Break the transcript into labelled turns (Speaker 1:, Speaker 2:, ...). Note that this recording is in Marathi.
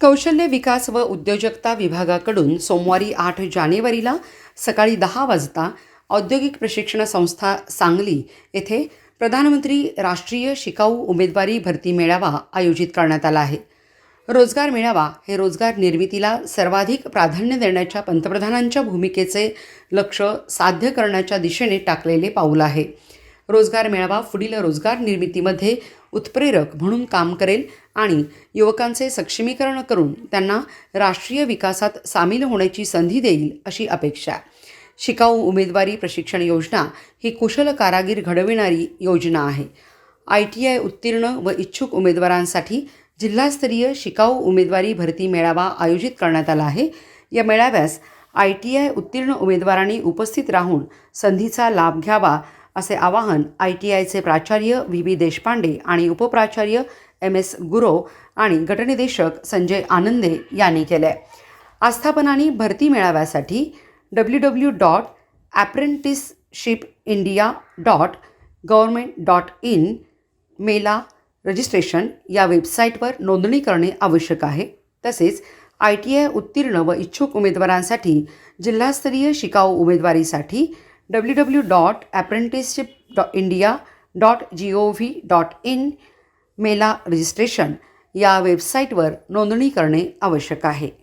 Speaker 1: कौशल्य विकास व उद्योजकता विभागाकडून सोमवारी 8 जानेवारीला सकाळी 10 वाजता औद्योगिक प्रशिक्षण संस्था सांगली येथे प्रधानमंत्री राष्ट्रीय शिकाऊ उमेदवारी भरती मेळावा आयोजित करण्यात आला आहे. रोजगार मेळावा हे रोजगार निर्मितीला सर्वाधिक प्राधान्य देण्याच्या पंतप्रधानांच्या भूमिकेचे लक्ष्य साध्य करण्याच्या दिशेने टाकलेले पाऊल आहे. रोजगार मेळावा पुढील रोजगार निर्मितीमध्ये उत्प्रेरक म्हणून काम करेल आणि युवकांचे सक्षमीकरण करून त्यांना राष्ट्रीय विकासात सामील होण्याची संधी देईल अशी अपेक्षा. शिकाऊ उमेदवारी प्रशिक्षण योजना ही कुशल कारागीर घडविणारी योजना आहे. ITI उत्तीर्ण व इच्छुक उमेदवारांसाठी जिल्हास्तरीय शिकाऊ उमेदवारी भरती मेळावा आयोजित करण्यात आला आहे. या मेळाव्यास ITI उत्तीर्ण उमेदवारांनी उपस्थित राहून संधीचा लाभ घ्यावा असे आवाहन ITIचे प्राचार्य VB देशपांडे आणि उपप्राचार्य MS गुरव आणि गटनिदेशक संजय आनंदे यांनी केले. आस्थापनांनी भरती मेळाव्यासाठी www.apprenticeshipindia.government.in मेला रजिस्ट्रेशन या वेबसाईटवर नोंदणी करणे आवश्यक आहे. तसेच ITI उत्तीर्ण व इच्छुक उमेदवारांसाठी जिल्हास्तरीय शिकाऊ उमेदवारीसाठी www.apprenticeshipindia.gov.in मेला रजिस्ट्रेशन या वेबसाईटवर नोंदणी करणे आवश्यक आहे.